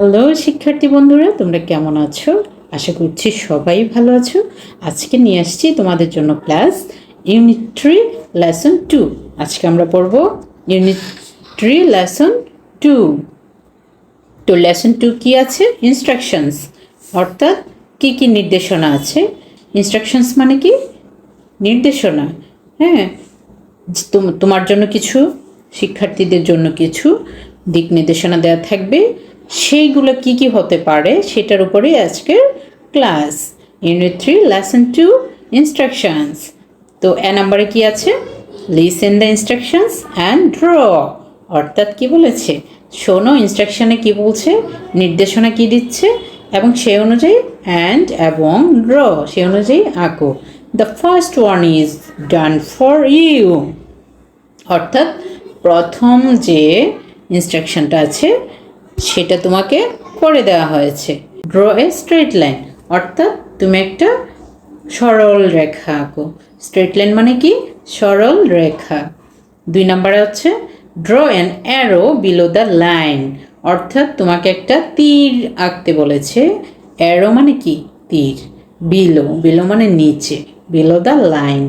Hello শিক্ষার্থী বন্ধুরা, তোমরা কেমন আছো? আশা করছি সবাই ভালো আছো। আজকে নিয়ে আসছি তোমাদের জন্য ক্লাস ইউনিট 3 লেসন 2। আজকে আমরা পড়ব ইউনিট 3 লেসন 2। তো লেসন 2 কি আছে? ইনস্ট্রাকশনস, অর্থাৎ কি কি নির্দেশনা আছে। ইনস্ট্রাকশনস মানে কি? নির্দেশনা। হ্যাঁ, তোমার জন্য কিছু, শিক্ষার্থীদের জন্য কিছু দিক নির্দেশনা দেওয়া থাকবে। সেইগুলো কি কি হতে পারে সেটার উপরেই আজকের ক্লাস। Unit 3 lesson 2 instructions. তো নাম্বারে কি আছে? Listen the instructions and draw. অর্থাৎ কি বলেছে? শোনো ইনস্ট্রাকশনে কি বলছে, নির্দেশনা কি দিচ্ছে, এবং সেই অনুযায়ী এবং ড্র সেই অনুযায়ী আঁকো। The first one is done for you. অর্থাৎ প্রথম যে ইনস্ট্রাকশনটা আছে সেটা তোমাকে করে দেওয়া হয়েছে। ড্র এ স্ট্রেট লাইন, অর্থাৎ তুমি একটা সরল রেখা আঁকো। স্ট্রেট লাইন মানে কি? সরল রেখা। 2 নম্বরে হচ্ছে draw an arrow below the line, অর্থাৎ তোমাকে একটা তীর আঁকতে বলেছে। অ্যারো মানে কি? তীর। বিলো মানে নিচে, বিলো দ্য লাইন,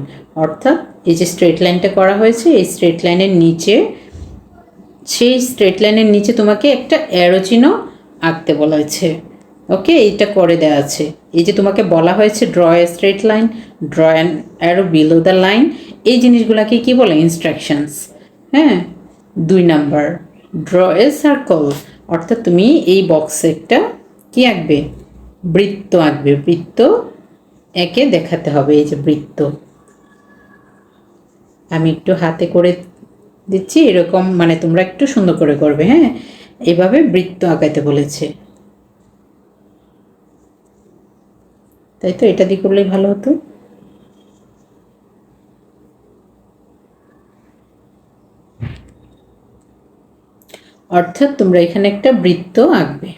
অর্থাৎ এই যে স্ট্রেট লাইনটা করা হয়েছে এই স্ট্রেট লাইনের নিচে, সেই স্ট্রেট লাইনের নিচে তোমাকে একটা অ্যারো চিহ্ন আঁকতে বলা হয়েছে। ওকে, এইটা করে দেওয়া আছে। এই যে তোমাকে বলা হয়েছে draw A straight line, draw an arrow below the line, এই জিনিসগুলোকে কি বলে? ইনস্ট্রাকশনস। হ্যাঁ। 2 নাম্বার ড্র এ সার্কল, অর্থাৎ তুমি এই বক্সে একটা কি আঁকবে? বৃত্ত আঁকবে। বৃত্ত একে দেখাতে হবে। এই যে বৃত্ত, আমি একটু হাতে করে দিচ্ছি, এরকম মানে তোমরা একটু সুন্দর করে করবে। হ্যাঁ, এভাবে বৃত্ত আঁকাইতে বলেছে, তাই তো? এটা দিয়ে করলেই ভালো হতো। অর্থাৎ তোমরা এখানে একটা বৃত্ত আঁকবে।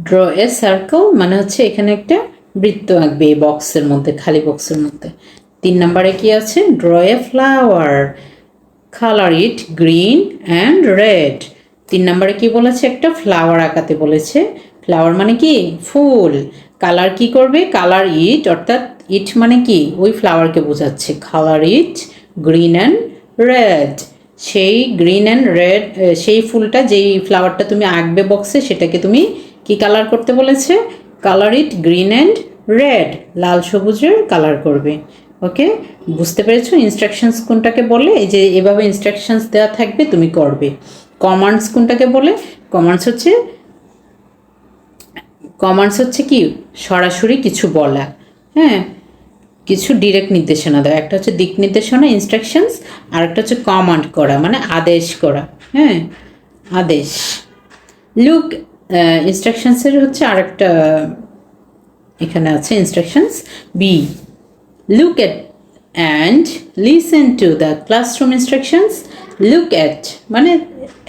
ড্র এ সার্কেল মানে হচ্ছে এখানে একটা বৃত্ত আঁকবে এই বক্সের মধ্যে, খালি বক্সের মধ্যে। 3 নম্বরে কি আছে? Draw a flower, colour it green and red. 3 নম্বরে কি বলেছে? একটা ফ্লাওয়ার আঁকাতে বলেছে। ফ্লাওয়ার মানে কি? ফুল। কালার কি করবে? কালার ইট, অর্থাৎ ইট মানে কি? ওই ফ্লাওয়ারকে বোঝাচ্ছে। Colour it green and red, সেই গ্রিন অ্যান্ড রেড, সেই ফুলটা, যেই ফ্লাওয়ারটা তুমি আঁকবে বক্সে, সেটাকে তুমি কি কালার করতে বলেছে? Colour it green and red, লাল সবুজের কালার করবে। ওকে, বুঝতে পেরেছো ইনস্ট্রাকশনস কোনটাকে বলে? এই যে এভাবে ইনস্ট্রাকশনস দেওয়া থাকবে, তুমি করবে। কমান্ডস কোনটাকে বলে? কমান্ডস হচ্ছে কি? সরাসরি কিছু বলা। হ্যাঁ, কিছু ডিরেক্ট নির্দেশনা দেওয়া। একটা হচ্ছে দিক নির্দেশনা ইনস্ট্রাকশনস, আর একটা হচ্ছে কমান্ড করা মানে আদেশ করা। হ্যাঁ, আদেশ। লুক ইনস্ট্রাকশনসের হচ্ছে আরেকটা এখানে আছে instructions B. Look at and listen to the classroom instructions. Look at মানে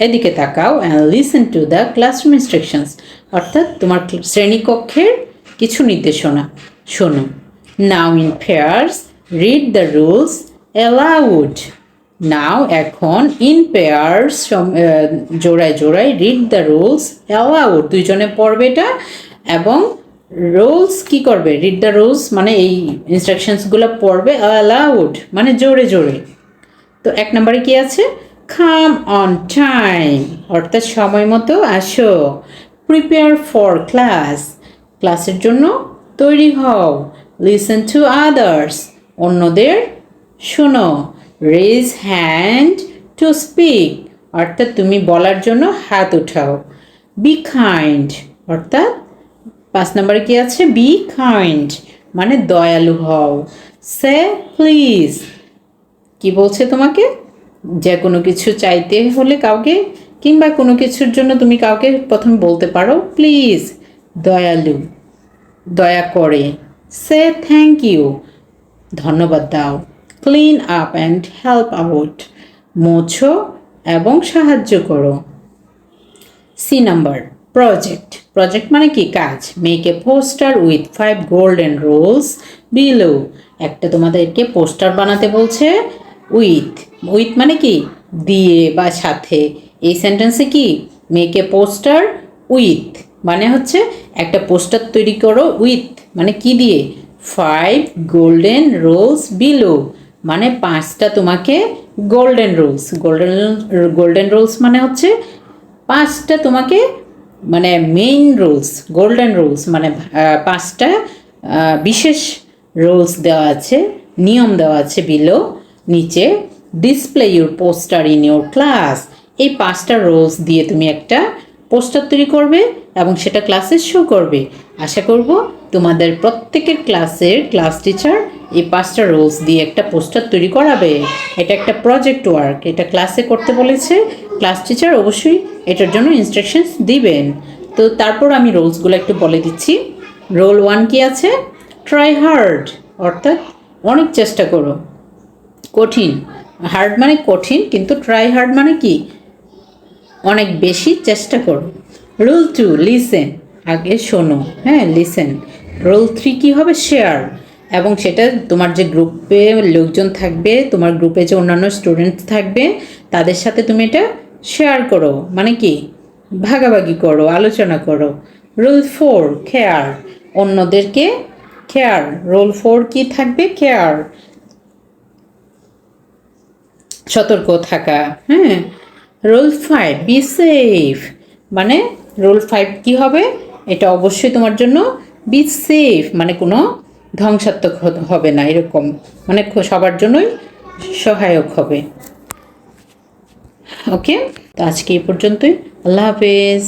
এদিকে তাকাও, and listen to the classroom instructions, অর্থাৎ তোমার শ্রেণীকক্ষের কিছু নির্দেশনা শোনো। Now in pairs read the rules aloud. Now এখন in pairs জোড়ায় জোড়ায় read the rules aloud, দুইজনে পড়বে এটা। এবং রুলস কি করবে? রিড দ্য রুলস মানে এই ইনস্ট্রাকশনসগুলো পড়বে অ্যালাউড মানে জোরে জোরে। তো 1 নম্বরে কি আছে? কাম অন টাইম, অর্থাৎ সময় মতো আসো। প্রিপেয়ার ফর ক্লাস, ক্লাসের জন্য তৈরি হও। লিসেন টু আদার্স, অন্যদের শোনো। রেজ হ্যান্ড টু স্পিক, অর্থাৎ তুমি বলার জন্য হাত উঠাও। বি কাইন্ড, অর্থাৎ 5 নম্বরে কি আছে? বি কাইন্ড মানে দয়ালু হও। সে প্লিজ, কি বলছে তোমাকে? যে কোনো কিছু চাইতে হলে কাউকে, কিংবা কোনো কিছুর জন্য তুমি কাউকে প্রথমে বলতে পারো প্লিজ, দয়ালু, দয়া করে। সে থ্যাংক ইউ, ধন্যবাদ দাও। Clean up and help out, মোছো এবং সাহায্য করো। সি নাম্বার প্রজেক্ট, প্রজেক্ট মানে কি? কাজ। Make a poster with 5 golden rules below, একটা তোমাদেরকে পোস্টার বানাতে বলছে। উইথ মানে কি? দিয়ে বা সাথে। এই সেন্টেন্সে কি? মেক এ পোস্টার উইথ মানে হচ্ছে একটা পোস্টার তৈরি করো উইথ মানে কি দিয়ে 5 গোল্ডেন রুলস বিলো মানে 5টা তোমাকে গোল্ডেন রুলস গোল্ডেন রুলস মানে হচ্ছে 5টা তোমাকে মানে মেইন রুলস গোল্ডেন রুলস মানে 5টা বিশেষ রুলস দেওয়া আছে নিয়ম দেওয়া আছে বিলো নিচে display your poster in your class এই 5টা রুলস দিয়ে তুমি একটা পোস্টার তৈরি করবে এবং সেটা ক্লাসে শো করবে আশা করব তোমাদের প্রত্যেকের ক্লাস টিচার এই 5টা রুলস দিয়ে একটা পোস্টার তৈরি করাবে এটা একটা প্রজেক্ট ওয়ার্ক এটা ক্লাসে করতে বলেছে ক্লাস টিচার অবশ্যই এটার জন্য ইনস্ট্রাকশনস দিবেন তো তারপর আমি রুলসগুলো একটু বলে দিচ্ছি রোল 1 কি আছে ট্রাই হার্ড অর্থাৎ অনেক চেষ্টা করো কঠিন হার্ড মানে কঠিন কিন্তু ট্রাই হার্ড মানে কি অনেক বেশি চেষ্টা করো রুল 2 লিসেন আগে শোনো হ্যাঁ লিসেন রুল 3 কি হবে শেয়ার এবং সেটা তোমার যে গ্রুপে লোকজন থাকবে তোমার গ্রুপে যে অন্যান্য স্টুডেন্ট থাকবে তাদের সাথে তুমি এটা শেয়ার করো মানে কি ভাগাভাগি করো আলোচনা করো রুল 4 কেয়ার অন্যদেরকে কেয়ার রুল 4 কি থাকবে কেয়ার সতর্ক থাকা হ্যাঁ রুল 5 বি সেফ মানে রুল 5 কি হবে এটা অবশ্যই তোমার জন্য বি সেফ মানে কোনো ধ্বংসাত্মক হবে না এরকম মানে সবার জন্যই সহায়ক হবে ওকে তো আজকে এই পর্যন্তই আল্লাহ হাফেজ